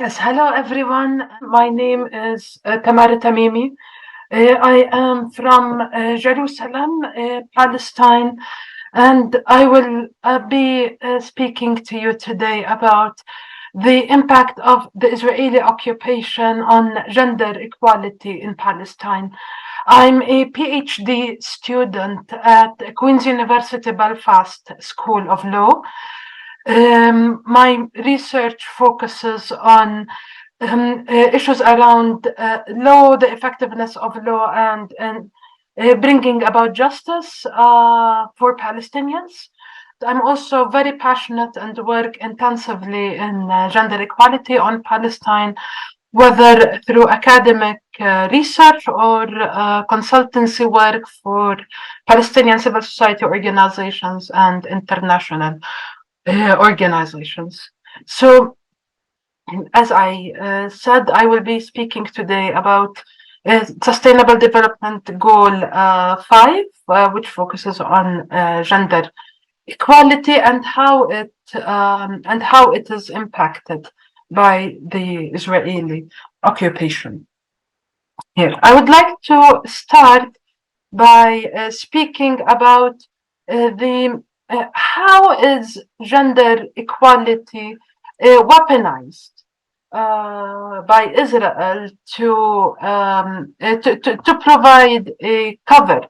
Yes, hello everyone. My name is Tamara Tamimi. I am from Jerusalem, Palestine, and I will be speaking to you today about the impact of the Israeli occupation on gender equality in Palestine. I'm a PhD student at Queen's University Belfast School of Law. My research focuses on issues around law, the effectiveness of law, and bringing about justice for Palestinians. I'm also very passionate and work intensively in gender equality on Palestine, whether through academic research or consultancy work for Palestinian civil society organizations and international organizations. So, as I said, I will be speaking today about Sustainable Development Goal 5, which focuses on gender equality and how it is impacted by the Israeli occupation. Here, I would like to start by speaking about the how is gender equality weaponized by Israel to provide a cover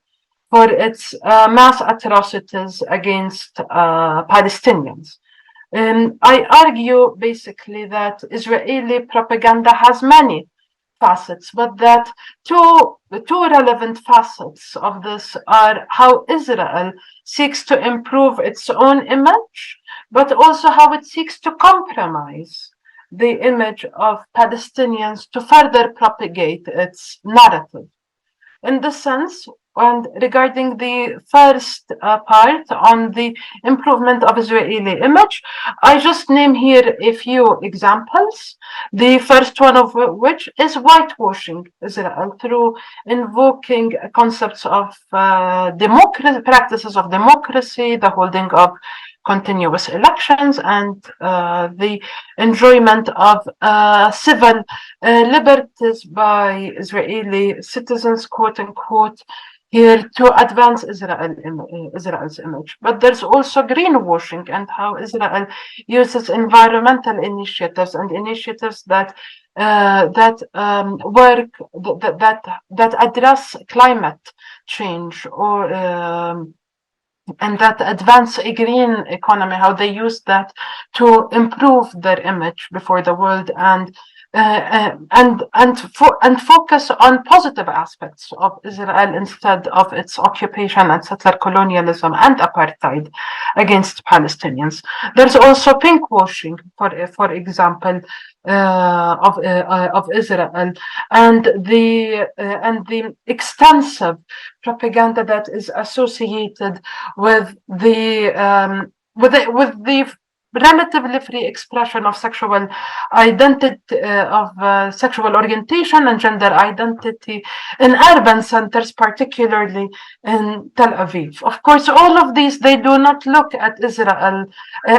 for its mass atrocities against Palestinians. I argue basically that Israeli propaganda has many facets, but that two relevant facets of this are how Israel seeks to improve its own image, but also how it seeks to compromise the image of Palestinians to further propagate its narrative. In this sense, and regarding the first part on the improvement of Israeli image, I just name here a few examples. The first one of which is whitewashing Israel through invoking concepts of democracy, practices of democracy, the holding of continuous elections, and the enjoyment of civil liberties by Israeli citizens, quote unquote, here to advance Israel's image. But there's also greenwashing and how Israel uses environmental initiatives and initiatives that work that address climate change or and that advance a green economy, how they use that to improve their image before the world and focus on positive aspects of Israel instead of its occupation and settler colonialism and apartheid against Palestinians. There's also pinkwashing, for example, of Israel and the extensive propaganda that is associated with the relatively free expression of sexual identity, of sexual orientation and gender identity in urban centers, particularly in Tel Aviv. Of course, all of these, they do not look at Israel,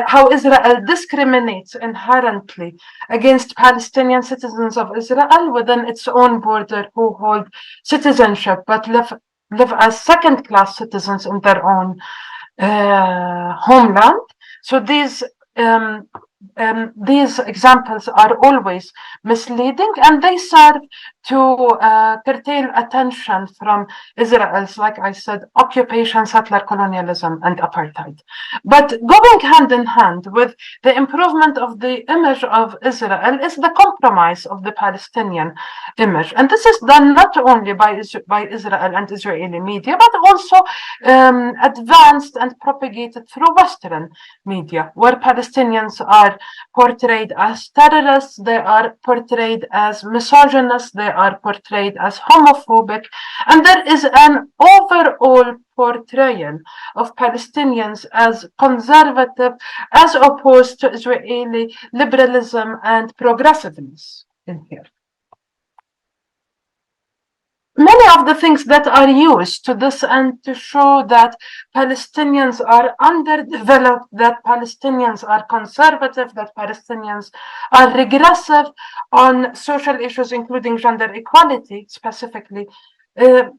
how Israel discriminates inherently against Palestinian citizens of Israel within its own border who hold citizenship but live as second-class citizens in their own homeland. So these examples are always misleading, and they serve to curtail attention from Israel's, like I said, occupation, settler colonialism, and apartheid. But going hand in hand with the improvement of the image of Israel is the compromise of the Palestinian image. And this is done not only by Israel and Israeli media, but also advanced and propagated through Western media, where Palestinians are portrayed as terrorists, they are portrayed as misogynists, they are portrayed as homophobic, and there is an overall portrayal of Palestinians as conservative as opposed to Israeli liberalism and progressiveness in here. many of the things that are used to this and to show that Palestinians are underdeveloped, that Palestinians are conservative, that Palestinians are regressive on social issues, including gender equality specifically, uh,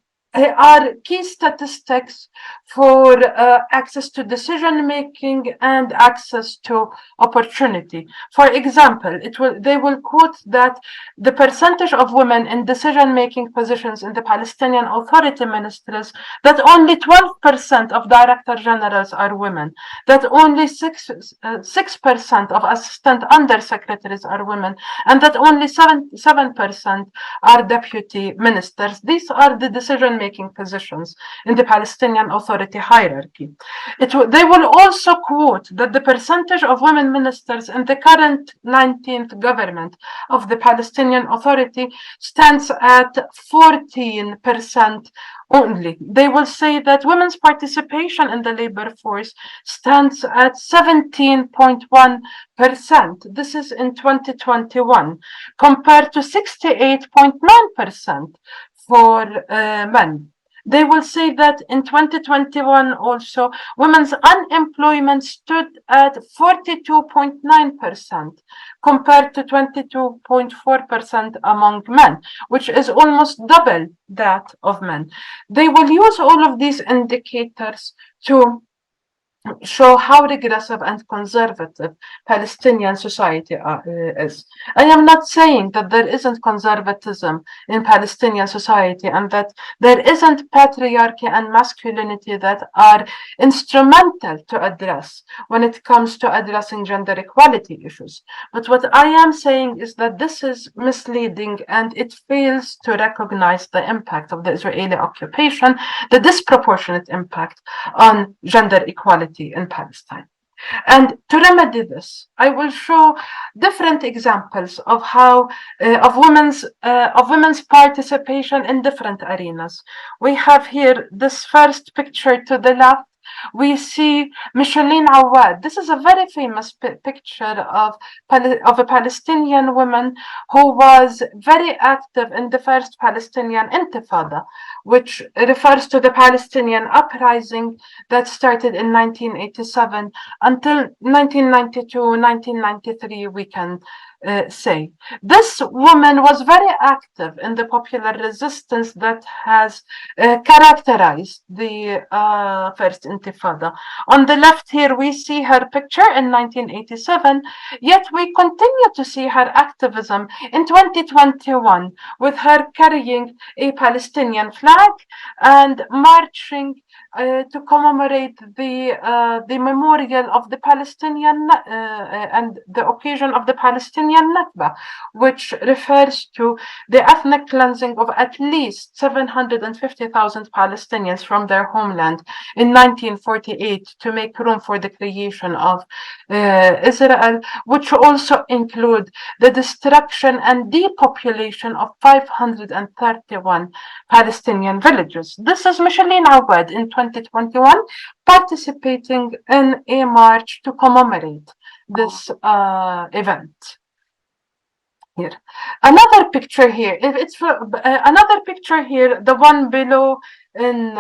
are key statistics for access to decision making and access to opportunity. For example, they will quote that the percentage of women in decision-making positions in the Palestinian Authority ministries, that only 12% of director generals are women, that only 6% of assistant undersecretaries are women, and that only 7% are deputy ministers. These are the decision-making positions in the Palestinian Authority hierarchy. They will also quote that the percentage of women ministers in the current 19th government of the Palestinian Authority stands at 14% only. They will say that women's participation in the labor force stands at 17.1%. This is in 2021, compared to 68.9% for men. They will say that in 2021 also, women's unemployment stood at 42.9% compared to 22.4% among men, which is almost double that of men. They will use all of these indicators to show how regressive and conservative Palestinian society is. I am not saying that there isn't conservatism in Palestinian society and that there isn't patriarchy and masculinity that are instrumental to address when it comes to addressing gender equality issues. But what I am saying is that this is misleading and it fails to recognize the impact of the Israeli occupation, the disproportionate impact on gender equality in Palestine. And to remedy this, I will show different examples of how of women's participation in different arenas. We have here this first picture to the left. We see Micheline Awad. This is a very famous picture of a Palestinian woman who was very active in the first Palestinian Intifada, which refers to the Palestinian uprising that started in 1987 until 1992, 1993, we can say. This woman was very active in the popular resistance that has characterized the First Intifada. On the left here, we see her picture in 1987, yet we continue to see her activism in 2021 with her carrying a Palestinian flag and marching to commemorate the memorial of the Palestinian and the occasion of the Palestinian Nakba, which refers to the ethnic cleansing of at least 750,000 Palestinians from their homeland in 1948 to make room for the creation of Israel, which also include the destruction and depopulation of 531 Palestinian villages. This is Micheline Awad in 2021 participating in a march to commemorate this event. Here, another picture here. It's another picture here, the one below in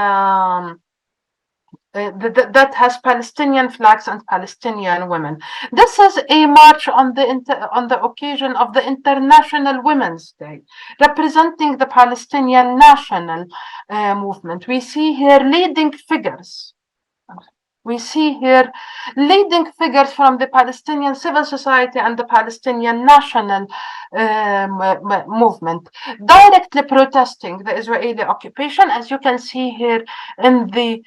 that has Palestinian flags and Palestinian women. This is a march on the occasion of the International Women's Day, representing the Palestinian national movement. We see here leading figures. We see here leading figures from the Palestinian civil society and the Palestinian national movement, directly protesting the Israeli occupation, as you can see here in the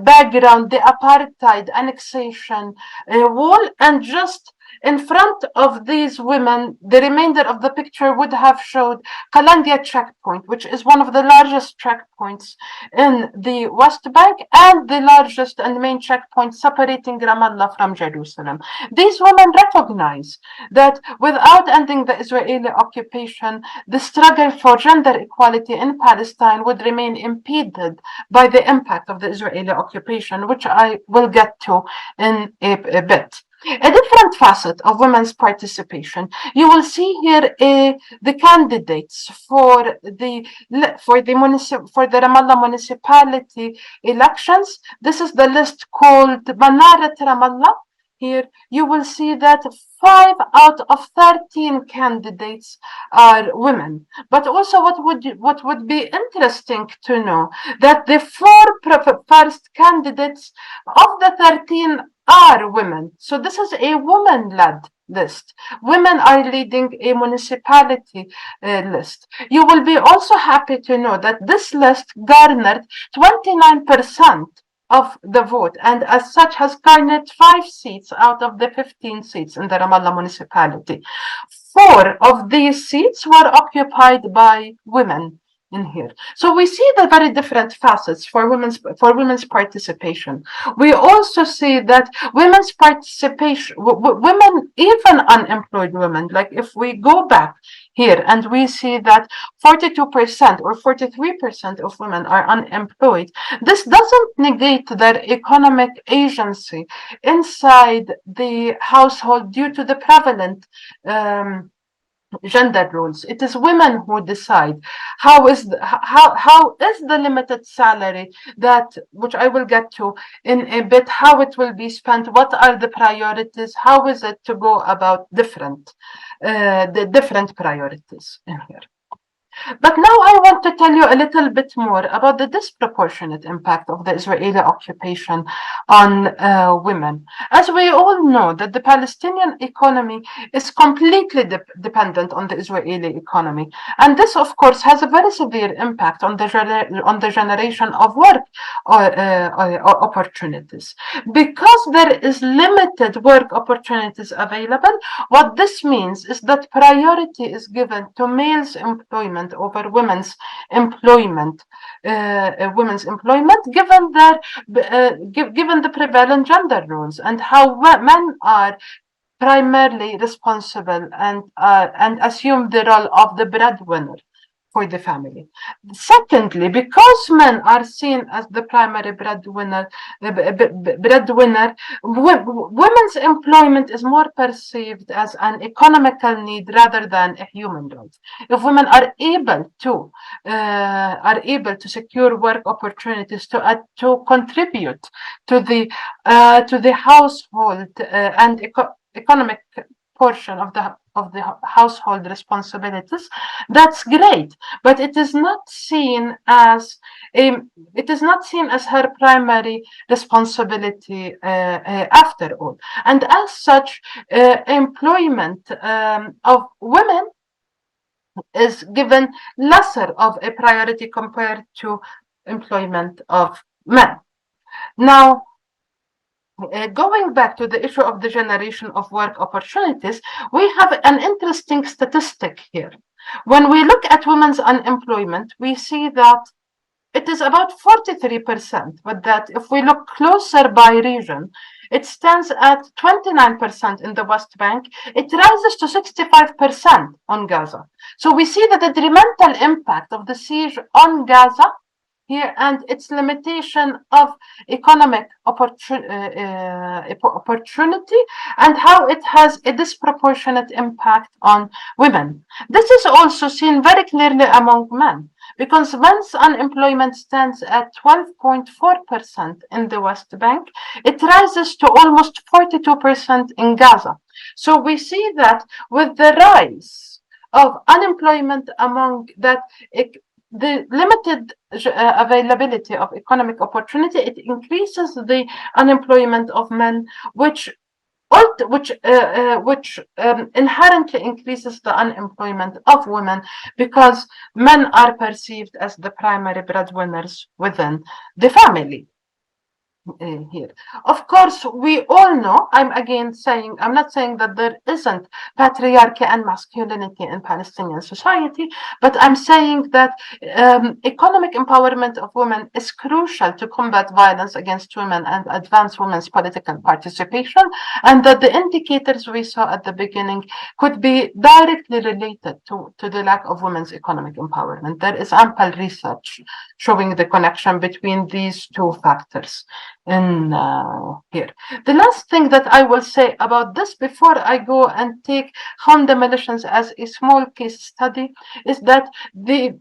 background, the apartheid annexation wall, and just in front of these women, the remainder of the picture would have showed Kalandia checkpoint, which is one of the largest checkpoints in the West Bank and the largest and main checkpoint separating Ramallah from Jerusalem. These women recognize that without ending the Israeli occupation, the struggle for gender equality in Palestine would remain impeded by the impact of the Israeli occupation, which I will get to in a bit. A different facet of women's participation. You will see here the candidates for the Ramallah municipality elections. This is the list called Manarat Ramallah. Here you will see that 5 out of 13 candidates are women. But also what would be interesting to know that the 4 first candidates of the 13 are women. So this is a woman-led list. Women are leading a municipality list. You will be also happy to know that this list garnered 29% of the vote, and as such has garnered 5 seats out of the 15 seats in the Ramallah municipality. 4 of these seats were occupied by women in here. So we see the very different facets for women's participation. We also see that women's participation, women, even unemployed women, like if we go back here and we see that 42% or 43% of women are unemployed, this doesn't negate their economic agency inside the household due to the prevalent gender roles. It is women who decide how is the limited salary, that which I will get to in a bit, how it will be spent, what are the priorities, how is it to go about the different priorities in here. But now I want to tell you a little bit more about the disproportionate impact of the Israeli occupation on women. As we all know, that the Palestinian economy is completely dependent on the Israeli economy. And this, of course, has a very severe impact on the generation of work opportunities. Because there is limited work opportunities available, what this means is that priority is given to males' employment over women's employment, given the prevalent gender roles and how men are primarily responsible and assume the role of the breadwinner for the family. Secondly, because men are seen as the primary breadwinner, women's employment is more perceived as an economical need rather than a human right. If women are able to secure work opportunities to contribute to the household and economic portion of the household responsibilities, that's great, but it is not seen as her primary responsibility after all. And as such, employment of women is given lesser of a priority compared to employment of men. Now, going back to the issue of the generation of work opportunities, we have an interesting statistic here. When we look at women's unemployment, we see that it is about 43%, but that if we look closer by region, it stands at 29% in the West Bank. It rises to 65% on Gaza. So we see the detrimental impact of the siege on Gaza here and its limitation of economic opportunity and how it has a disproportionate impact on women. This is also seen very clearly among men, because men's unemployment stands at 12.4% in the West Bank. It rises to almost 42% in Gaza. So we see that with the rise of unemployment among that, the limited availability of economic opportunity, it increases the unemployment of men, which inherently increases the unemployment of women, because men are perceived as the primary breadwinners within the family. Here, of course, we all know, I'm not saying that there isn't patriarchy and masculinity in Palestinian society, but I'm saying that economic empowerment of women is crucial to combat violence against women and advance women's political participation, and that the indicators we saw at the beginning could be directly related to the lack of women's economic empowerment. There is ample research showing the connection between these two factors in here. The last thing that I will say about this before I go and take home demolitions as a small case study is that the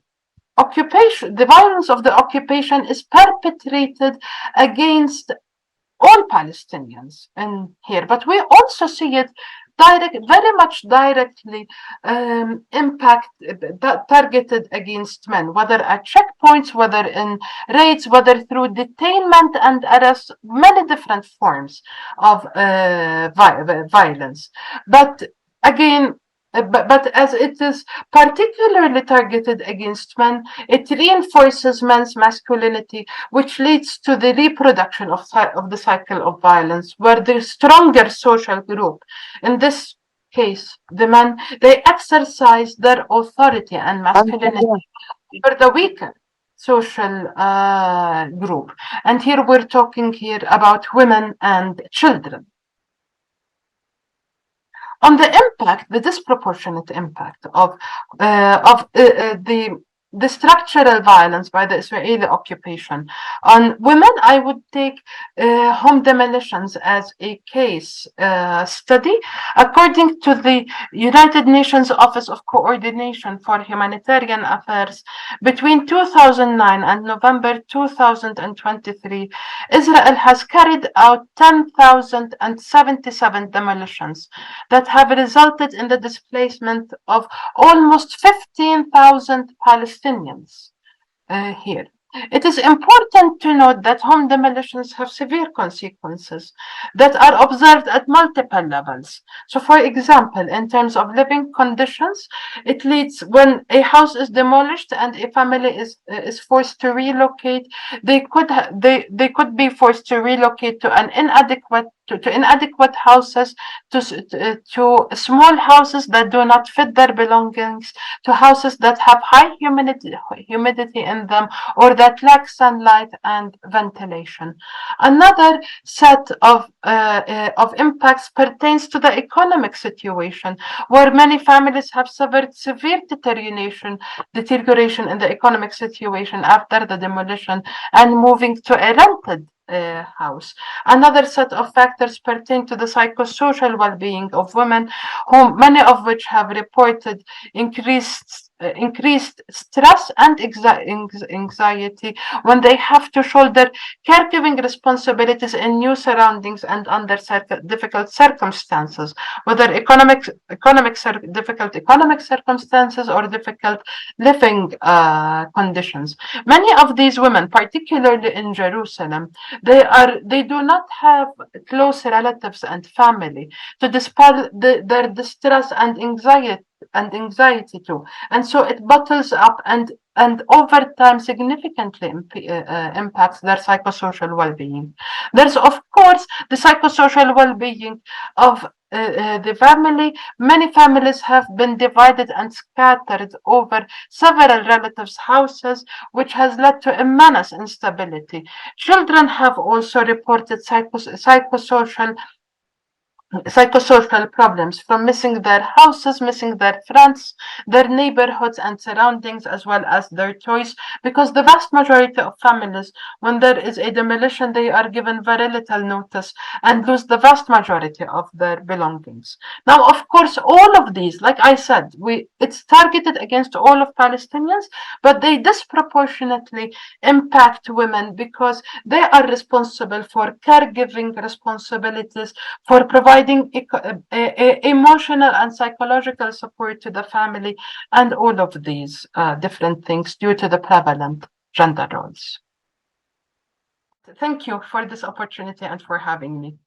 violence of the occupation is perpetrated against all Palestinians in here, but we also see it very much directly targeted against men, whether at checkpoints, whether in raids, whether through detainment and arrest, many different forms of violence. But again, but as it is particularly targeted against men, it reinforces men's masculinity, which leads to the reproduction of the cycle of violence, where the stronger social group, in this case, the men, they exercise their authority and masculinity over the weaker social group. And here we're talking here about women and children. On the impact, the disproportionate impact of the structural violence by the Israeli occupation on women, I would take home demolitions as a case study. According to the United Nations Office of Coordination for Humanitarian Affairs, between 2009 and November 2023, Israel has carried out 10,077 demolitions that have resulted in the displacement of almost 15,000 Palestinians here. It is important to note that home demolitions have severe consequences that are observed at multiple levels. So, for example, in terms of living conditions, it leads when a house is demolished and a family is forced to relocate. They could be forced to relocate to an inadequate houses, to small houses that do not fit their belongings, to houses that have high humidity in them, or that lack sunlight and ventilation. Another set of impacts pertains to the economic situation, where many families have suffered severe deterioration in the economic situation after the demolition and moving to a rented house. Another set of factors pertain to the psychosocial well-being of women, whom many of which have reported increased stress and anxiety when they have to shoulder caregiving responsibilities in new surroundings and under difficult circumstances, whether difficult economic circumstances or difficult living conditions. Many of these women, particularly in Jerusalem, they do not have close relatives and family to dispel their distress and anxiety too, and so it bottles up and over time significantly impacts their psychosocial well-being. There's of course the psychosocial well-being of the family. Many families have been divided and scattered over several relatives' houses, which has led to immense instability. Children have also reported psychosocial problems from missing their houses, missing their friends, their neighborhoods and surroundings, as well as their toys, because the vast majority of families, when there is a demolition, they are given very little notice and lose the vast majority of their belongings. Now, of course, all of these, like I said, it's targeted against all of Palestinians, but they disproportionately impact women because they are responsible for caregiving responsibilities, for providing emotional and psychological support to the family, and all of these different things due to the prevalent gender roles. Thank you for this opportunity and for having me.